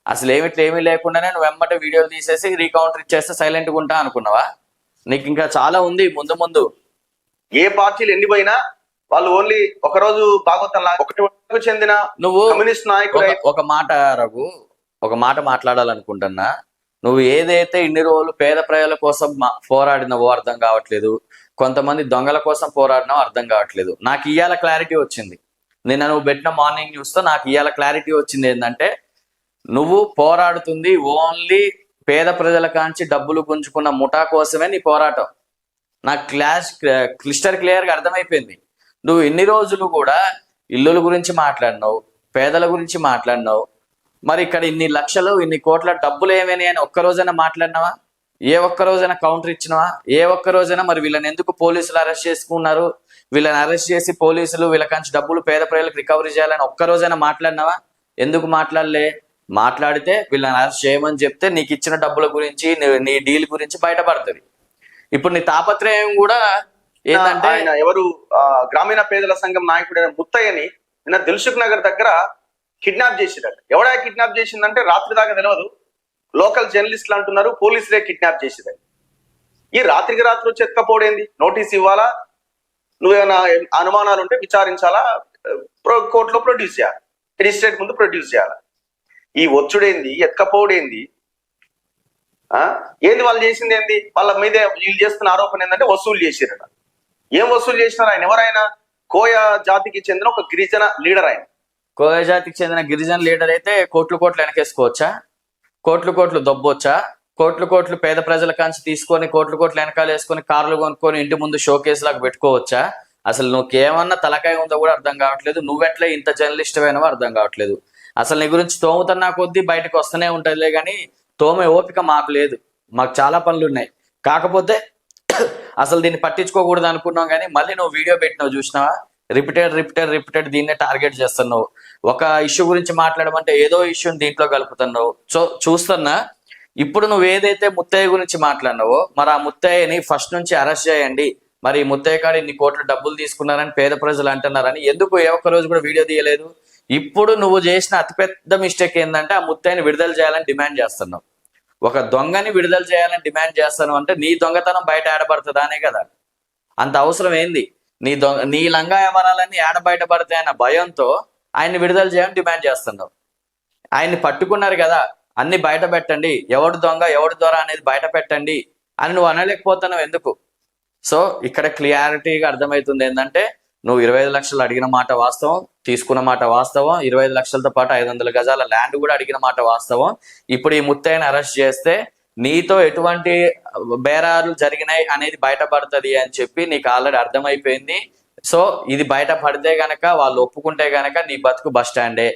అసలు ఏమీ లేకుండానే నువ్వు వెమ్మటే వీడియోలు తీసేసి రీకౌంటర్ ఇచ్చేస్తే సైలెంట్గా ఉంటా అనుకున్నావా? నీకు ఇంకా చాలా ఉంది ముందు. ఏ పార్టీలు ఎన్ని పోయినా వాళ్ళు ఓన్లీ ఒక రోజు భాగవతంలా ఒకటి చెందిన నువ్వు కమ్యూనిస్ట్ నాయకుడు. ఒక మాట రఘు, ఒక మాట మాట్లాడాలనుకుంటున్నా. నువ్వు ఏదైతే ఇన్ని రోజులు పేద ప్రజల కోసం పోరాడినవో అర్థం కావట్లేదు, కొంతమంది దొంగల కోసం పోరాడినావో అర్థం కావట్లేదు. నాకు ఇవాళ క్లారిటీ వచ్చింది. నిన్న నువ్వు పెట్టిన మార్నింగ్ న్యూస్ తో నాకు ఇవాళ క్లారిటీ వచ్చింది. ఏంటంటే నువ్వు పోరాడుతుంది ఓన్లీ పేద ప్రజల కాంచి డబ్బులు గుంజుకున్న ముఠా కోసమే నీ పోరాటం. నాకు క్లియర్గా అర్థమైపోయింది. నువ్వు ఇన్ని రోజులు కూడా ఇల్లుల గురించి మాట్లాడినావు, పేదల గురించి మాట్లాడినావు, మరి ఇక్కడ ఇన్ని లక్షలు ఇన్ని కోట్ల డబ్బులు ఏమని అని ఒక్క రోజైనా మాట్లాడినావా? ఏ ఒక్క రోజైనా కౌంటర్ ఇచ్చినావా? ఏ ఒక్క రోజైనా మరి వీళ్ళని ఎందుకు పోలీసులు అరెస్ట్ చేసుకున్నారు, వీళ్ళని అరెస్ట్ చేసి పోలీసులు వీళ్ళ కంచి డబ్బులు పేద ప్రజలకు రికవరీ చేయాలని ఒక్క రోజైనా మాట్లాడినావా? ఎందుకు మాట్లాడలే? మాట్లాడితే వీళ్ళని అరెస్ట్ చేయమని చెప్తే నీకు ఇచ్చిన డబ్బుల గురించి నీ డీల్ గురించి బయటపడుతుంది. ఇప్పుడు నీ తాపత్రయం కూడా ఏంటంటే ఆయన ఎవరు గ్రామీణ పేదల సంఘం నాయకుడైన ముత్తయ్యని నిన్న దిల్సుఖ్ నగర్ దగ్గర కిడ్నాప్ చేసిరట. ఎవడా కిడ్నాప్ చేసిందంటే రాత్రి దాకా తెలియదు, లోకల్ జర్నలిస్టులు అంటున్నారు పోలీసులే కిడ్నాప్ చేసిరని. ఈ రాత్రికి రాత్రి వచ్చి ఎత్తుకపోవడేంది? నోటీస్ ఇవ్వాలా, నువ్వేమైనా అనుమానాలు ఉంటే విచారించాలా, కోర్టులో ప్రొడ్యూస్ చేయాలి, మెజిస్ట్రేట్ ముందు ప్రొడ్యూస్ చేయాలి. ఈ వచ్చుడేంది, ఎత్తుకపోవడేంది, ఏంది వాళ్ళు చేసింది ఏంది? వాళ్ళ మీద వీళ్ళు చేస్తున్న ఆరోపణ ఏంటంటే వసూలు చేసిరట. ఏం వసూలు చేసినారు? ఆయన ఎవరైనా కోయ జాతికి చెందిన ఒక గిరిజన లీడర్. ఆయన కోయ జాతికి చెందిన గిరిజన లీడర్ అయితే కోట్లు వెనకేసుకోవచ్చా? కోట్లు దొబ్బొచ్చా? కోట్లు పేద ప్రజల కాంచి తీసుకొని కోట్లు వెనకాల వేసుకొని కార్లు కొనుక్కొని ఇంటి ముందు షోకేస్ లాగా పెట్టుకోవచ్చా? అసలు నువ్వుకేమన్నా తలకాయ ఉందో కూడా అర్థం కావట్లేదు. నువ్వెట్లా ఇంత జర్నలిస్ట్ అయినవో అర్థం కావట్లేదు. అసలు నీ గురించి తోముతున్నా కొద్దీ బయటకు వస్తూనే ఉంటుందిలే కానీ తోమే ఓపిక మాకు లేదు. మాకు చాలా పనులు ఉన్నాయి. కాకపోతే అసలు దీన్ని పట్టించుకోకూడదు అనుకున్నాం కానీ మళ్ళీ నువ్వు వీడియో పెట్టినావు చూసినావా? రిపీటెడ్ దీన్నే టార్గెట్ చేస్తున్నావు. ఒక ఇష్యూ గురించి మాట్లాడమంటే ఏదో ఇష్యూని దీంట్లో కలుపుతున్నావు. సో చూస్తున్నా ఇప్పుడు నువ్వు ఏదైతే ముత్తయ్య గురించి మాట్లాడినావో మరి ఆ ముత్తయ్యని ఫస్ట్ నుంచి అరెస్ట్ చేయండి, మరి ఈ ముత్తయ్య కాడ ఇన్ని కోట్ల డబ్బులు తీసుకున్నారని పేద ప్రజలు అంటున్నారని ఎందుకు ఏ ఒక్క రోజు కూడా వీడియో తీయలేదు? ఇప్పుడు నువ్వు చేసిన అతిపెద్ద మిస్టేక్ ఏంటంటే ఆ ముత్తయ్యని విడుదల చేయాలని డిమాండ్ చేస్తున్నావు. ఒక దొంగని విడుదల చేయాలని డిమాండ్ చేస్తాను అంటే నీ దొంగతనం బయట ఆడబడుతుందా అనే కదా. అంత అవసరం ఏంది? నీ లంగా వ్యవహారాలన్నీ ఆడ బయటపడతాయన్న భయంతో ఆయన్ని విడుదల చేయాలని డిమాండ్ చేస్తున్నావు. ఆయన్ని పట్టుకున్నారు కదా, అన్ని బయట పెట్టండి, ఎవడు దొంగ ఎవడు దొర అనేది బయట పెట్టండి అని నువ్వు అనలేకపోతున్నావు ఎందుకు? సో ఇక్కడ క్లియారిటీగా అర్థమవుతుంది ఏంటంటే నువ్వు 25 లక్షలు అడిగిన మాట వాస్తవం, తీసుకున్న మాట వాస్తవం, 25 లక్షలతో పాటు 500 గజాల ల్యాండ్ కూడా అడిగిన మాట వాస్తవం. ఇప్పుడు ఈ ముత్తయ్యని అరెస్ట్ చేస్తే నీతో ఎటువంటి బేరాలు జరిగినాయి అనేది బయటపడుతుంది అని చెప్పి నీకు ఆల్రెడీ అర్థమైపోయింది. సో ఇది బయట పడితే గనక వాళ్ళు ఒప్పుకుంటే గనక నీ బతుకు బస్ స్టాండే.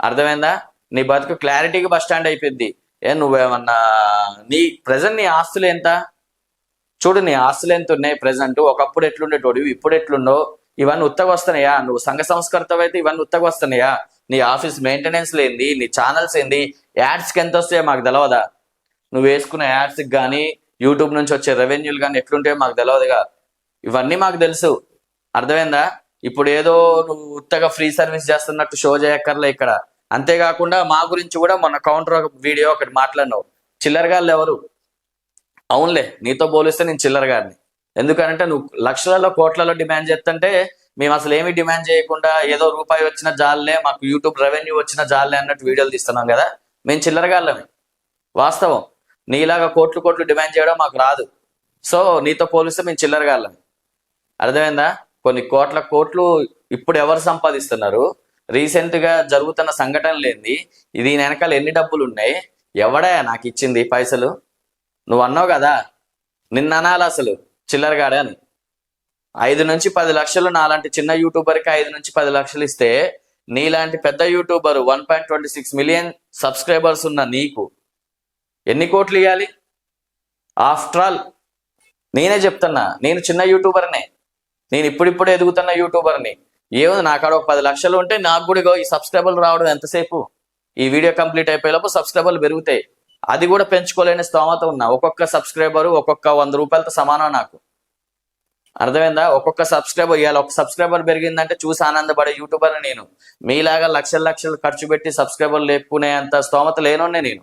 అర్థమైందా? నీ బతుకు క్లారిటీగా బస్ స్టాండ్ అయిపోయింది. నువ్వేమన్నా నీ ఆస్తులు ఎంత చూడు, నీ ఆస్తులు ఎంత ఉన్నాయి ప్రెసెంట్, ఒకప్పుడు ఎట్లుండేటోడు ఇప్పుడు ఎట్లుండో, ఇవన్నీ ఉత్తగా వస్తున్నాయా? నువ్వు సంఘ సంస్కర్తవి అయితే ఇవన్నీ ఉత్తగా వస్తున్నాయా? నీ ఆఫీస్ మెయింటెనెన్స్ ఏంది, నీ ఛానల్స్ ఏంది, యాడ్స్కి ఎంత వస్తాయో మాకు తెలియదా? నువ్వు వేసుకున్న యాడ్స్కి కానీ యూట్యూబ్ నుంచి వచ్చే రెవెన్యూలు కానీ ఎట్లుంటాయో మాకు తెలియదుగా. ఇవన్నీ మాకు తెలుసు. అర్థమైందా? ఇప్పుడు ఏదో నువ్వు ఉత్తగా ఫ్రీ సర్వీస్ చేస్తున్నట్టు షో చేయక్కర్లే ఇక్కడ. అంతేకాకుండా మా గురించి కూడా మొన్న కౌంటర్ వీడియో ఒకటి మాట్లాడినావు. చిల్లరగాళ్ళు ఎవరు? అవునులే, నీతో పోలిస్తే నేను చిల్లరగాడిని. ఎందుకంటే నువ్వు లక్షలలో కోట్లలో డిమాండ్ చేస్తుంటే మేము అసలు ఏమి డిమాండ్ చేయకుండా ఏదో రూపాయి వచ్చిన జాలే, మాకు యూట్యూబ్ రెవెన్యూ వచ్చిన జాలే అన్నట్టు వీడియోలు తీస్తున్నాం కదా. మేము చిల్లరగాళ్ళమే, వాస్తవం. నీలాగా కోట్లు డిమాండ్ చేయడం మాకు రాదు. సో నీతో పోలిస్తే మేము చిల్లరగాళ్ళమే. అర్థమైందా? కొన్ని కోట్లు ఇప్పుడు ఎవరు సంపాదిస్తున్నారు? రీసెంట్ గా జరుగుతున్న సంఘటనలు ఏంది? దీని వెనకాల ఎన్ని డబ్బులు ఉన్నాయి? ఎవడా నాకు ఇచ్చింది పైసలు? నువ్వు అన్నావు కదా, నిన్న అనాలి అసలు చిల్లరగాడే అని. 5 నుంచి 10 లక్షలు నాలాంటి చిన్న యూట్యూబర్కి 5 నుంచి 10 లక్షలు ఇస్తే నీలాంటి పెద్ద యూట్యూబర్ 1.26 మిలియన్ సబ్స్క్రైబర్స్ ఉన్న నీకు ఎన్ని కోట్లు ఇవ్వాలి? ఆఫ్టర్ ఆల్ నేనే చెప్తున్నా, నేను చిన్న యూట్యూబర్నే, నేను ఇప్పుడిప్పుడు ఎదుగుతున్న యూట్యూబర్ని. ఏముంది నా కాడ ఒక 10 లక్షలు ఉంటే నాకు కూడా ఈ సబ్స్క్రైబర్లు రావడం ఎంతసేపు? ఈ వీడియో కంప్లీట్ అయిపోయేలోపు సబ్స్క్రైబర్లు పెరుగుతాయి. అది కూడా పెంచుకోలేని స్తోమత ఉన్నా. ఒక్కొక్క సబ్స్క్రైబరు ఒక్కొక్క 100 రూపాయలతో సమానం నాకు. అర్థమైందా? ఒక్కొక్క సబ్స్క్రైబర్ ఇవ్వాలి. ఒక సబ్స్క్రైబర్ పెరిగిందంటే చూసి ఆనందపడే యూట్యూబర్ నేను. మీలాగా లక్షలు ఖర్చు పెట్టి సబ్స్క్రైబర్లు లేపుకునే అంత స్తోమత లేనోనే నేను.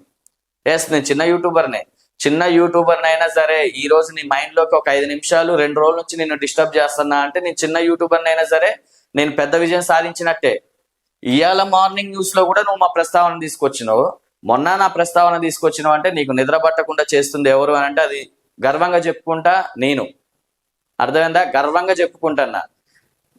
నేను చిన్న యూట్యూబర్నే. చిన్న యూట్యూబర్ని అయినా సరే ఈ రోజు నీ మైండ్లోకి ఒక 5 నిమిషాలు 2 రోజుల నుంచి నేను డిస్టర్బ్ చేస్తున్నా అంటే నేను చిన్న యూట్యూబర్ని అయినా సరే నేను పెద్ద విజయం సాధించినట్టే. ఇవాళ మార్నింగ్ న్యూస్ లో కూడా నువ్వు మా ప్రస్తావన తీసుకొచ్చినావు, మొన్న నా ప్రస్తావన తీసుకొచ్చినావు. అంటే నీకు నిద్ర పట్టకుండా చేస్తుంది ఎవరు అని అంటే అది గర్వంగా చెప్పుకుంటా నేను. అర్థమైందా? గర్వంగా చెప్పుకుంటున్నా.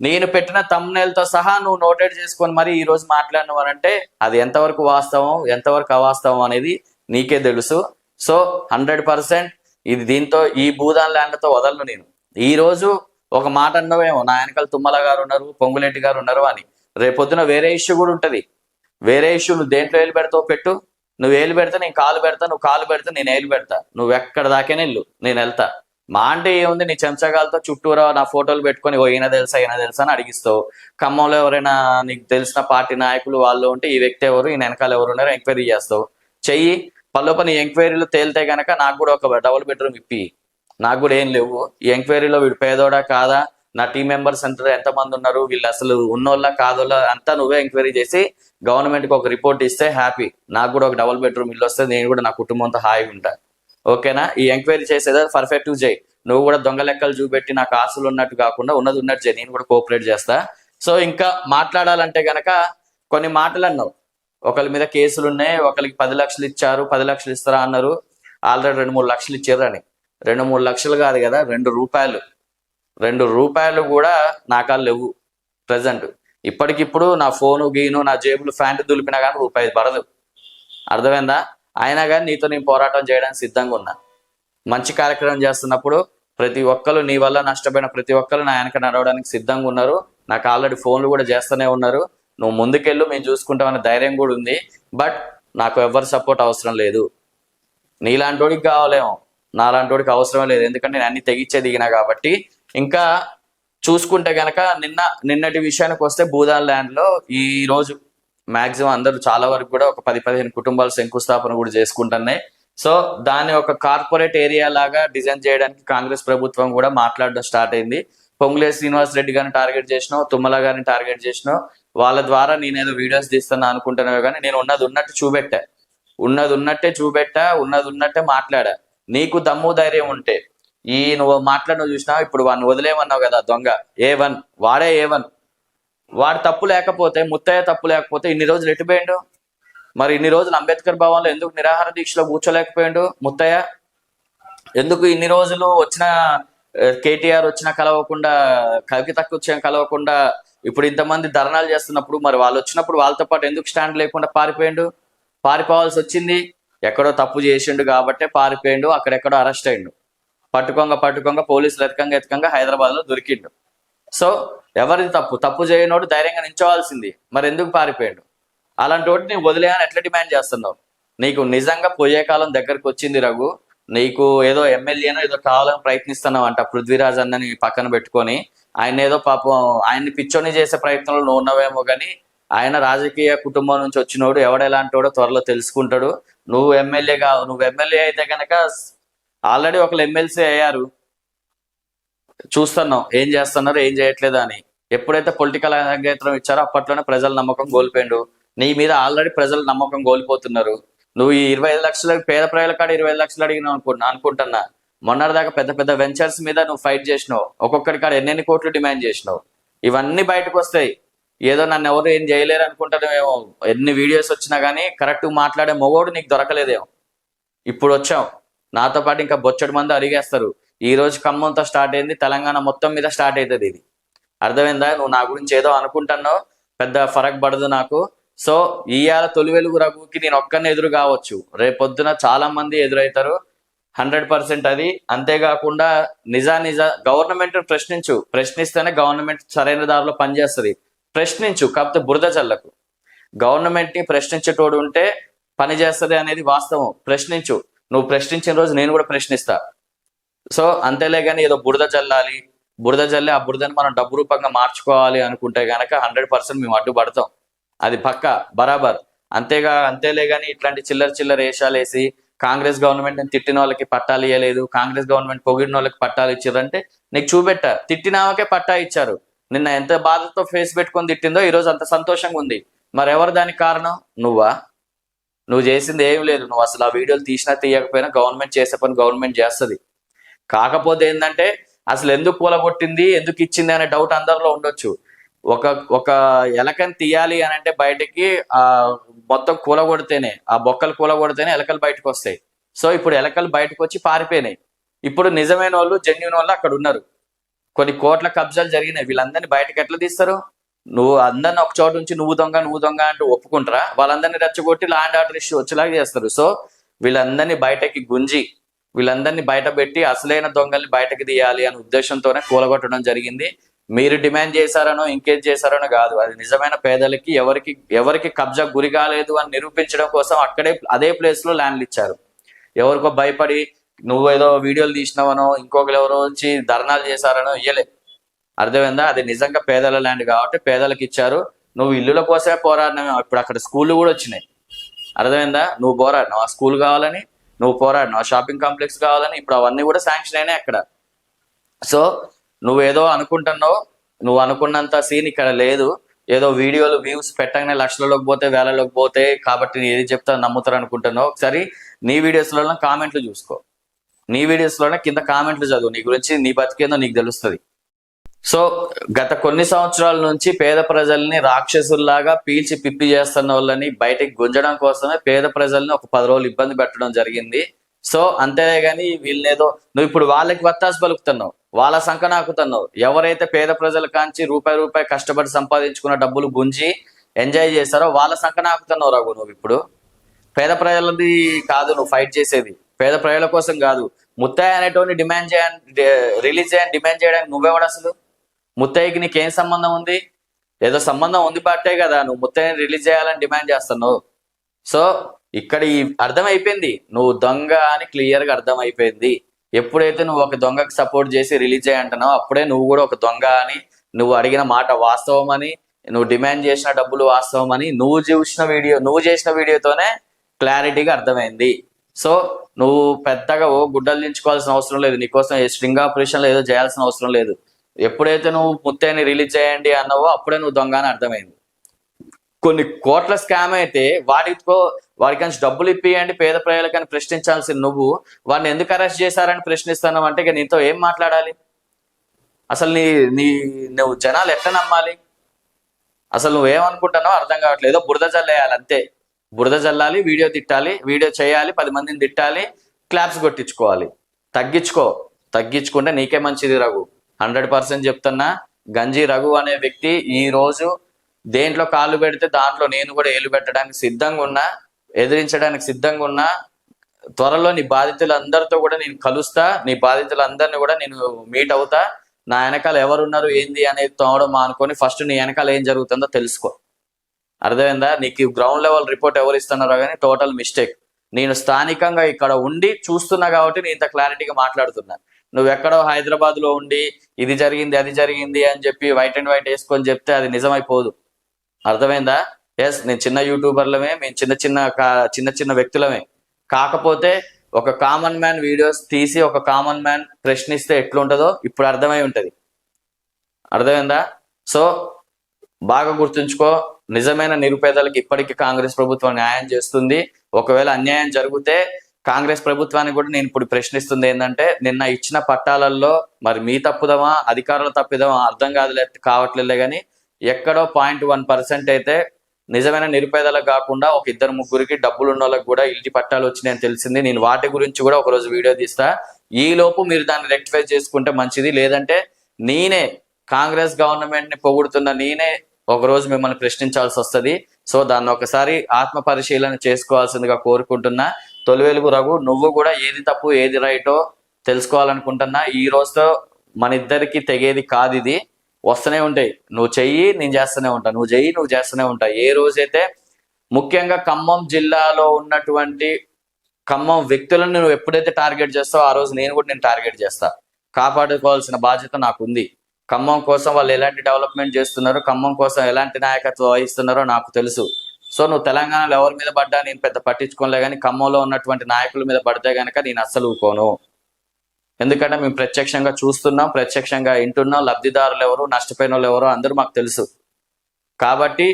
నేను పెట్టిన థంబ్నెయిల్తో సహా నువ్వు నోటెడ్ చేసుకొని మరి ఈ రోజు మాట్లాడినావు అని అంటే అది ఎంతవరకు వాస్తవం ఎంతవరకు అవాస్తవం అనేది నీకే తెలుసు. సో 100% ఇది దీంతో ఈ భూదాన్ ల్యాండ్తో వదలను నేను. ఈ రోజు ఒక మాట అన్నవేమో, నా వెనకాల తుమ్మల గారు ఉన్నారు, పొంగులేటి గారు ఉన్నారు అని. రేపొద్దున వేరే ఇష్యూ కూడా ఉంటది. వేరే ఇష్యూ నువ్వు దేంట్లో ఏలు పెడతావు పెట్టు. నువ్వు ఏలు పెడతా నేను కాలు పెడతా, నువ్వు కాలు పెడతా నేను ఏలు పెడతా. నువ్వు ఎక్కడ దాకేనే వెళ్ళు, నేను వెళ్తా. మా అంటే ఏముంది, నీ చెంచగాలతో చుట్టూరా నా ఫోటోలు పెట్టుకొని ఈయన తెలుసా అని అడిగిస్తావు. ఖమ్మంలో ఎవరైనా నీకు తెలిసిన పార్టీ నాయకులు వాళ్ళు ఉంటే ఈ వ్యక్తి ఎవరు, ఈయన వెనకాల ఎవరు ఉన్నారో ఎంక్వైరీ చేస్తావు. చెయ్యి. పల్లోప నీ ఎంక్వైరీలు తేలితే గనక నాకు కూడా ఒక డబుల్ బెడ్రూమ్ ఇప్పి. నాకు కూడా ఏం లేవు. ఈ ఎంక్వైరీలో వీడు పేదోడా కాదా, నా టీం మెంబర్స్ అంటారు ఎంతమంది ఉన్నారు, వీళ్ళు అసలు ఉన్నోళ్ళ కాదోళ్ళ అంతా నువ్వే ఎంక్వైరీ చేసి గవర్నమెంట్కి ఒక రిపోర్ట్ ఇస్తే హ్యాపీ. నాకు కూడా ఒక డబుల్ బెడ్రూమ్ ఇల్లు వస్తే నేను కూడా నా కుటుంబంతో హాయిగా ఉంటా. ఓకేనా? ఈ ఎంక్వైరీ చేసేదా పర్ఫెక్ట్ చేయి. నువ్వు కూడా దొంగ లెక్కలు చూపెట్టి నాకు ఆశలు ఉన్నట్టు కాకుండా ఉన్నది ఉన్నట్టు చేయి. నేను కూడా కోఆపరేట్ చేస్తా. సో ఇంకా మాట్లాడాలంటే గనక కొన్ని మాటలు అన్నావు. ఒకరి మీద కేసులు ఉన్నాయి, ఒకరికి 10 లక్షలు ఇచ్చారు, 10 లక్షలు ఇస్తారా అన్నారు. ఆల్రెడీ 2-3 లక్షలు ఇచ్చారు అని. 2-3 లక్షలు కాదు కదా, 2 రూపాయలు. 2 రూపాయలు కూడా నాకాలు లేవు ప్రజెంట్. ఇప్పటికిప్పుడు నా ఫోను గీను నా జేబులు ఫ్యాంట్ దులిపినా కానీ రూపాయి పడదు. అర్థమైందా? అయినా కానీ నీతో నేను పోరాటం చేయడానికి సిద్ధంగా ఉన్నా. మంచి కార్యక్రమం చేస్తున్నప్పుడు ప్రతి ఒక్కరు, నీ వల్ల నష్టపోయిన ప్రతి ఒక్కరు నా వెనక నడవడానికి సిద్ధంగా ఉన్నారు. నాకు ఆల్రెడీ ఫోన్లు కూడా చేస్తూనే ఉన్నారు. నువ్వు ముందుకెళ్ళు, మేము చూసుకుంటామనే ధైర్యం కూడా ఉంది. బట్ నాకు ఎవరి సపోర్ట్ అవసరం లేదు. నీలాంటి వాడికి కావాలేమో, నాలాంటి వాడికి అవసరం లేదు. ఎందుకంటే నేను అన్ని తెగిచ్చే దిగినా కాబట్టి. ఇంకా చూసుకుంటే గనక నిన్నటి విషయానికి వస్తే భూదాన్ ల్యాండ్ లో ఈ రోజు మాక్సిమం అందరూ చాలా వరకు కూడా ఒక 10-15 కుటుంబాలు శంకుస్థాపన కూడా చేసుకుంటున్నాయి. సో దాన్ని ఒక కార్పొరేట్ ఏరియా లాగా డిజైన్ చేయడానికి కాంగ్రెస్ ప్రభుత్వం కూడా మాట్లాడడం స్టార్ట్ అయింది. పొంగులేటి శ్రీనివాస్ రెడ్డి గారిని టార్గెట్ చేసినావు, తుమ్మల గారిని టార్గెట్ చేసినావు. వాళ్ళ ద్వారా నేనేదో వీడియోస్ తీస్తున్నా అనుకుంటున్నావు, కానీ నేను ఉన్నది ఉన్నట్టు చూపెట్టా, ఉన్నది ఉన్నట్టే మాట్లాడా. నీకు దమ్ము ధైర్యం ఉంటే నువ్వు మాట్లాడినవు చూసినావు. ఇప్పుడు వాడిని వదిలేమన్నావు కదా దొంగ A1, వాడే A1. వాడు తప్పు లేకపోతే, ముత్తయ్య తప్పు లేకపోతే ఇన్ని రోజులు ఎట్టుపోయిండు? మరి ఇన్ని రోజులు అంబేద్కర్ భవన్లో ఎందుకు నిరాహార దీక్షలో కూర్చోలేకపోయిండు ముత్తయ్య? ఎందుకు ఇన్ని రోజులు వచ్చిన కేటీఆర్ వచ్చినా కలవకుండా, కవితకు వచ్చిన కలవకుండా, ఇప్పుడు ఇంతమంది ధర్నాలు చేస్తున్నప్పుడు మరి వాళ్ళు వచ్చినప్పుడు వాళ్ళతో పాటు ఎందుకు స్టాండ్ లేకుండా పారిపోవాల్సి వచ్చింది? ఎక్కడో తప్పు చేసిండు కాబట్టే పారిపోయిండు, అక్కడెక్కడో అరెస్ట్ అయ్యిండు. పట్టుకొంగ పోలీసులు ఎతకంగా హైదరాబాద్ లో దొరికిండు. సో ఎవరిది తప్పు చేయనోడు ధైర్యంగా నించోవాల్సింది. మరి ఎందుకు పారిపోయాడు? అలాంటి వాటి నేను వదిలేయని ఎట్లా డిమాండ్ చేస్తున్నావు? నీకు నిజంగా పోయే కాలం దగ్గరకు వచ్చింది రఘు. నీకు ఏదో ఎమ్మెల్యేనో ఏదో కావాలని ప్రయత్నిస్తున్నావు అంట. పృథ్వీరాజ్ అన్నని పక్కన పెట్టుకొని ఆయన ఏదో పాపం ఆయన్ని పిచ్చోని చేసే ప్రయత్నంలో నువ్వు ఉన్నవేమో, కానీ ఆయన రాజకీయ కుటుంబం నుంచి వచ్చినోడు, ఎవడెలాంటోడో త్వరలో తెలుసుకుంటాడు. నువ్వు ఎమ్మెల్యే అయితే కనుక ఆల్రెడీ ఒకళ్ళు ఎమ్మెల్సీ అయ్యారు. చూస్తున్నాం ఏం చేస్తున్నారు, ఏం చేయట్లేదు అని. ఎప్పుడైతే పొలిటికల్ అంగీకారం ఇచ్చారో అప్పట్లోనే ప్రజల నమ్మకం కోల్పోయిండు. నీ మీద ఆల్రెడీ ప్రజలు నమ్మకం కోల్పోతున్నారు. నువ్వు ఈ 25 లక్షల పేద ప్రజల కాడ 25 లక్షలు అడిగినావు అనుకుంటున్నా. మొన్నటిదాకా పెద్ద పెద్ద వెంచర్స్ మీద నువ్వు ఫైట్ చేసినావు. ఒక్కొక్కటి కాడ ఎన్నెన్ని కోట్లు డిమాండ్ చేసినావు. ఇవన్నీ బయటకు వస్తాయి. ఏదో నన్ను ఎవరు ఏం చేయలేరు అనుకుంటానేమో. ఎన్ని వీడియోస్ వచ్చినా కానీ కరెక్ట్ మాట్లాడే మొగోడు నీకు దొరకలేదేమో. ఇప్పుడు వచ్చావు, నాతో పాటు ఇంకా బొచ్చడి మంది అడిగేస్తారు. ఈ రోజు ఖమ్మంతో స్టార్ట్ అయింది, తెలంగాణ మొత్తం మీద స్టార్ట్ అవుతుంది ఇది. అర్థమైందా? నువ్వు నా గురించి ఏదో అనుకుంటున్నావు, పెద్ద ఫరక్ పడదు నాకు. సో ఇవాళ తొలి వెలుగు రఘుకి నేను ఒక్కరిని ఎదురు కావచ్చు, రేపొద్దున చాలా మంది ఎదురవుతారు 100%. అది అంతేకాకుండా నిజ గవర్నమెంట్ ప్రశ్నిస్తేనే గవర్నమెంట్ సరైన దారిలో పనిచేస్తుంది. ప్రశ్నించు, కాకపోతే బురద చల్లకు. గవర్నమెంట్ ని ప్రశ్నించేటోడు ఉంటే పని చేస్తుంది అనేది వాస్తవం. ప్రశ్నించు. నువ్వు ప్రశ్నించిన రోజు నేను కూడా ప్రశ్నిస్తా. సో అంతేలే కానీ ఏదో బురద జల్లి ఆ బురదని మనం డబ్బు రూపంగా మార్చుకోవాలి అనుకుంటే గనక 100% మేము అడ్డుపడతాం. అది పక్క బరాబర్. అంతేలే కానీ ఇట్లాంటి చిల్లర వేషాలు వేసి కాంగ్రెస్ గవర్నమెంట్ తిట్టిన వాళ్ళకి పట్టాలు ఇవ్వలేదు, కాంగ్రెస్ గవర్నమెంట్ పొగిడిన వాళ్ళకి పట్టాలు ఇచ్చారంటే నీకు చూపెట్టా. తిట్టినామకే పట్టా ఇచ్చారు. నిన్న ఎంత బాధతో ఫేస్ పెట్టుకొని తిట్టిందో ఈరోజు అంత సంతోషంగా ఉంది. మరి ఎవరు దానికి కారణం? నువ్వు చేసింది ఏం లేదు. నువ్వు అసలు ఆ వీడియోలు తీసినా తీయకపోయినా గవర్నమెంట్ చేసే పని గవర్నమెంట్ చేస్తుంది. కాకపోతే ఏంటంటే అసలు ఎందుకు కూలగొట్టింది, ఎందుకు ఇచ్చింది అనే డౌట్ అందరిలో ఉండొచ్చు. ఒక ఎలకని తీయాలి అని అంటే బయటకి మొత్తం కూలగొడితేనే, ఆ బొక్కలు కూలగొడితేనే ఎలకలు బయటకు వస్తాయి. సో ఇప్పుడు ఎలకలు బయటకు వచ్చి పారిపోయినాయి. ఇప్పుడు నిజమైన వాళ్ళు, జెన్యున్ వాళ్ళు అక్కడ ఉన్నారు. కొన్ని కోట్ల కబ్జాలు జరిగినాయి. వీళ్ళందరినీ బయటకు ఎట్లా తీస్తారు? నువ్వు అందరిని ఒక చోటు నుంచి నువ్వు దొంగ అంటూ ఒప్పుకుంటారా? వాళ్ళందరినీ రెచ్చగొట్టి ల్యాండ్ ఆర్డర్ ఇష్యూ వచ్చేలాగా చేస్తారు. సో వీళ్ళందరినీ బయటకి గుంజి వీళ్ళందరినీ బయట పెట్టి అసలైన దొంగల్ని బయటకు తీయాలి అనే ఉద్దేశంతోనే కూలగొట్టడం జరిగింది. మీరు డిమాండ్ చేశారనో ఇంకేం చేశారనో కాదు, అది నిజమైన పేదలకి ఎవరికి కబ్జా గురి కాలేదు అని నిరూపించడం కోసం అక్కడే అదే ప్లేస్ లో ల్యాండ్లు ఇచ్చారు. ఎవరికో భయపడి నువ్వేదో వీడియోలు తీసినావనో ఇంకొకరు ఎవరో వచ్చి ధర్నాలు చేశారనో ఇయ్యలే. అర్థమైందా? అది నిజంగా పేదల ల్యాండ్ కాబట్టి పేదలకు ఇచ్చారు. నువ్వు ఇల్లుల కోసమే పోరాడినావు. ఇప్పుడు అక్కడ స్కూళ్ళు కూడా వచ్చినాయి. అర్థమైందా? నువ్వు పోరాడినావు, ఆ స్కూల్ కావాలని నువ్వు పోరాడినావు, షాపింగ్ కాంప్లెక్స్ కావాలని. ఇప్పుడు అవన్నీ కూడా శాంక్షన్ అయినాయి అక్కడ. సో నువ్వేదో అనుకుంటున్నావు, నువ్వు అనుకున్నంత సీన్ ఇక్కడ లేదు. ఏదో వీడియోలు వ్యూస్ పెట్టగానే లక్షలలోకి పోతే వేలలోకి పోతే కాబట్టి ఏది చెప్తా నమ్ముతారు అనుకుంటున్నావు. ఒకసారి నీ వీడియోస్లో కామెంట్లు చూసుకో, నీ వీడియోస్లోనే కింద కామెంట్లు చదువు, నీ గురించి నీ బతికేందో నీకు తెలుస్తుంది. సో గత కొన్ని సంవత్సరాల నుంచి పేద ప్రజల్ని రాక్షసుల్లాగా పీల్చి పిప్పి చేస్తున్న వాళ్ళని బయటకు గుంజడం కోసమే పేద ప్రజల్ని ఒక 10 రోజులు ఇబ్బంది పెట్టడం జరిగింది. సో అంతేగాని వీళ్ళేదో నువ్వు ఇప్పుడు వాళ్ళకి వత్తాసు పలుకుతున్నావు, వాళ్ళ సంఖ నాకుతున్నావు. ఎవరైతే పేద ప్రజల కాంచి రూపాయి కష్టపడి సంపాదించుకున్న డబ్బులు గుంజి ఎంజాయ్ చేస్తారో వాళ్ళ సంఖ నాకుతున్నావు రఘు. నువ్వు ఇప్పుడు పేద ప్రజలది కాదు నువ్వు ఫైట్ చేసేది, పేద ప్రజల కోసం కాదు. ముత్తయ్య అనేటువంటి రిలీజ్ చేయని డిమాండ్ చేయడానికి నువ్వెవడు అసలు? ముత్తయ్యకి నీకేం సంబంధం ఉంది? ఏదో సంబంధం ఉంది బట్టే కదా నువ్వు ముత్తయ్యని రిలీజ్ చేయాలని డిమాండ్ చేస్తున్నావు. సో ఇక్కడ ఈ అర్థమైపోయింది, నువ్వు దొంగ అని క్లియర్ గా అర్థమైపోయింది. ఎప్పుడైతే నువ్వు ఒక దొంగకి సపోర్ట్ చేసి రిలీజ్ చేయంటున్నావు అప్పుడే నువ్వు కూడా ఒక దొంగ అని, నువ్వు అడిగిన మాట వాస్తవం అని, నువ్వు డిమాండ్ చేసిన డబ్బులు వాస్తవం అని నువ్వు చేసిన వీడియోతోనే క్లారిటీగా అర్థమైంది. సో నువ్వు పెద్దగా గుడ్డలు దించుకోవాల్సిన అవసరం లేదు, నీకోసం స్ట్రింగ్ ఆపరేషన్లు ఏదో చేయాల్సిన అవసరం లేదు. ఎప్పుడైతే నువ్వు ముత్తయ్యని రిలీజ్ చేయండి అన్నావో అప్పుడే నువ్వు దొంగ అని అర్థమైంది. కొన్ని కోట్ల స్కామ్ అయితే వాడికి డబ్బులు ఇప్పియండి పేద ప్రజలకని ప్రశ్నించాల్సిన నువ్వు వాడిని ఎందుకు అరెస్ట్ చేశారని ప్రశ్నిస్తున్నావు అంటే ఇక నీతో ఏం మాట్లాడాలి? అసలు నువ్వు జనాలు ఎట్లా నమ్మాలి? అసలు నువ్వేమనుకుంటున్నావు అర్థం కావట్లేదు. బురద జల్లేయాలి అంతే, బురద జల్లాలి, వీడియో తిట్టాలి, వీడియో చేయాలి, 10 మందిని తిట్టాలి, క్లాప్స్ కొట్టించుకోవాలి. తగ్గించుకుంటే నీకే మంచిది రఘు. 100% చెప్తున్నా. గంజి రఘు అనే వ్యక్తి ఈ రోజు దేంట్లో కాళ్ళు పెడితే దాంట్లో నేను కూడా ఏలు పెట్టడానికి సిద్ధంగా ఉన్నా, ఎదిరించడానికి సిద్ధంగా ఉన్నా. త్వరలో నీ బాధితులందరితో కూడా నేను కలుస్తా, నీ బాధితులందరినీ కూడా నేను మీట్ అవుతా. నా వెనకాల ఎవరున్నారు ఏంది అనేది తోవడం అనుకొని ఫస్ట్ నీ వెనకాల ఏం జరుగుతుందో తెలుసుకో. అర్థమైందా? నీకు గ్రౌండ్ లెవెల్ రిపోర్ట్ ఎవరు ఇస్తున్నారో కానీ టోటల్ మిస్టేక్. నేను స్థానికంగా ఇక్కడ ఉండి చూస్తున్నా కాబట్టి నేను ఇంత క్లారిటీగా మాట్లాడుతున్నా. నువ్వెక్కడో హైదరాబాద్ లో ఉండి ఇది జరిగింది అది జరిగింది అని చెప్పి వైట్ అండ్ వైట్ వేసుకొని చెప్తే అది నిజమైపోదు. అర్థమైందా? ఎస్, నేను చిన్న యూట్యూబర్లమే, మేము చిన్న వ్యక్తులమే. కాకపోతే ఒక కామన్ మ్యాన్ వీడియోస్ తీసి ఒక కామన్ మ్యాన్ ప్రశ్నిస్తే ఎట్లుంటుందో ఇప్పుడు అర్థమై ఉంటది. అర్థమైందా? సో బాగా గుర్తుంచుకో, నిజమైన నిరుపేదలకు ఇప్పటికీ కాంగ్రెస్ ప్రభుత్వం న్యాయం చేస్తుంది. ఒకవేళ అన్యాయం జరిగితే కాంగ్రెస్ ప్రభుత్వానికి కూడా నేను ఇప్పుడు ప్రశ్నిస్తుంది ఏంటంటే, నిన్న ఇచ్చిన పట్టాలలో మరి మీ తప్పుదమా అధికారుల తప్పిదమా అర్థం కావట్లేదులే కానీ ఎక్కడో 0.1% అయితే నిజమైన నిరుపేదలకు కాకుండా ఒక 2-3 డబ్బులు ఉన్న వాళ్ళకి కూడా ఇంటి పట్టాలు వచ్చినాయని తెలిసింది. నేను వాటి గురించి కూడా ఒకరోజు వీడియో తీస్తా. ఈ లోపు మీరు దాన్ని రెక్టిఫై చేసుకుంటే మంచిది. లేదంటే నేనే కాంగ్రెస్ గవర్నమెంట్ ని పొగుడుతున్న నేనే ఒకరోజు మిమ్మల్ని ప్రశ్నించాల్సి వస్తుంది. సో దాన్ని ఒకసారి ఆత్మ పరిశీలన చేసుకోవాల్సిందిగా కోరుకుంటున్నా. తొలివెలుగు రఘు, నువ్వు కూడా ఏది తప్పు ఏది రైటో తెలుసుకోవాలనుకుంటున్నా. ఈ రోజుతో మన ఇద్దరికి తెగేది కాదు, ఇది వస్తూనే ఉంటాయి. నువ్వు చెయ్యి, నేను చేస్తూనే ఉంటా, నువ్వు చెయ్యి, నువ్వు చేస్తూనే ఉంటా. ఏ రోజైతే ముఖ్యంగా ఖమ్మం జిల్లాలో ఉన్నటువంటి ఖమ్మం వ్యక్తులను నువ్వు ఎప్పుడైతే టార్గెట్ చేస్తావో ఆ రోజు నేను కూడా టార్గెట్ చేస్తా. కాపాడుకోవాల్సిన బాధ్యత నాకుంది. ఖమ్మం కోసం వాళ్ళు ఎలాంటి డెవలప్మెంట్ చేస్తున్నారు, ఖమ్మం కోసం ఎలాంటి నాయకత్వం వహిస్తున్నారో నాకు తెలుసు. సో నువ్వు తెలంగాణలో ఎవరి మీద పడ్డా నేను పెద్ద పట్టించుకోలే, కానీ ఖమ్మంలో ఉన్నటువంటి నాయకుల మీద పడితే కనుక నేను అస్సలు ఊకోను. ఎందుకంటే మేము ప్రత్యక్షంగా చూస్తున్నాం, ప్రత్యక్షంగా వింటున్నాం. లబ్ధిదారులు ఎవరు, నష్టపోయిన వాళ్ళు ఎవరో అందరూ మాకు తెలుసు. కాబట్టి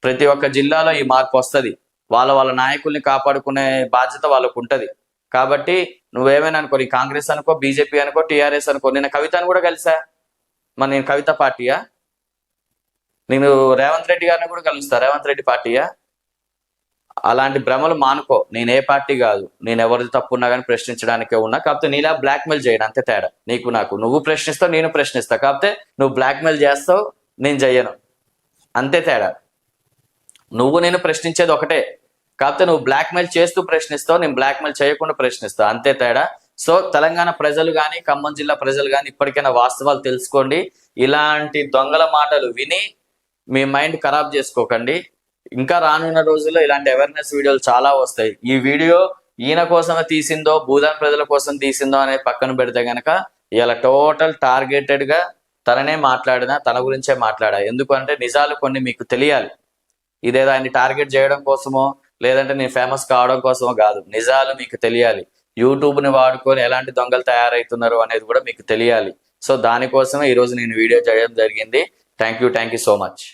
ప్రతి ఒక్క జిల్లాలో ఈ మార్పు వస్తుంది. వాళ్ళ నాయకుల్ని కాపాడుకునే బాధ్యత వాళ్ళకు ఉంటుంది. కాబట్టి నువ్వేమైనా అనుకో, నీ కాంగ్రెస్ అనుకో, బీజేపీ అనుకో, టీఆర్ఎస్ అనుకో. నేను కవితను కూడా కలిసా. మరి నేను కవిత పార్టీయా? నేను రేవంత్ రెడ్డి గారిని కూడా కలుస్తా. రేవంత్ రెడ్డి పార్టీయా? అలాంటి భ్రమలు మానుకో. నేను ఏ పార్టీ కాదు, నేను ఎవరిది తప్పున్నా కానీ ప్రశ్నించడానికే ఉన్నా. కాకపోతే నీలా బ్లాక్మెయిల్ చేయడం అంతే తేడా నీకు నాకు. నువ్వు ప్రశ్నిస్తావు, నేను ప్రశ్నిస్తా. కాకపోతే నువ్వు బ్లాక్మెయిల్ చేస్తావు, నేను చెయ్యను, అంతే తేడా. నువ్వు నేను ప్రశ్నించేది ఒకటే, కాకపోతే నువ్వు బ్లాక్మెయిల్ చేస్తూ ప్రశ్నిస్తావు, నేను బ్లాక్మెయిల్ చేయకుండా ప్రశ్నిస్తావు, అంతే తేడా. సో తెలంగాణ ప్రజలు కానీ ఖమ్మం జిల్లా ప్రజలు కానీ ఇప్పటికైనా వాస్తవాలు తెలుసుకోండి. ఇలాంటి దొంగల మాటలు విని మీ మైండ్ ఖరాబ్ చేసుకోకండి. ఇంకా రానున్న రోజుల్లో ఇలాంటి అవేర్నెస్ వీడియోలు చాలా వస్తాయి. ఈ వీడియో ఈయన కోసమే తీసిందో భూదాన్ ప్రజల కోసం తీసిందో అనేది పక్కన పెడితే గనక ఇలా టోటల్ టార్గెటెడ్ గా తననే మాట్లాడినా, తన గురించే మాట్లాడా. ఎందుకంటే నిజాలు కొన్ని మీకు తెలియాలి. ఇదేదో ఆయన్ని టార్గెట్ చేయడం కోసమో లేదంటే నేను ఫేమస్ కావడం కోసమో కాదు, నిజాలు మీకు తెలియాలి. యూట్యూబ్ ని వాడుకొని ఎలాంటి దొంగలు తయారవుతున్నారు అనేది కూడా మీకు తెలియాలి. సో దానికోసమే ఈరోజు నేను వీడియో చేయడం జరిగింది. Thank you so much.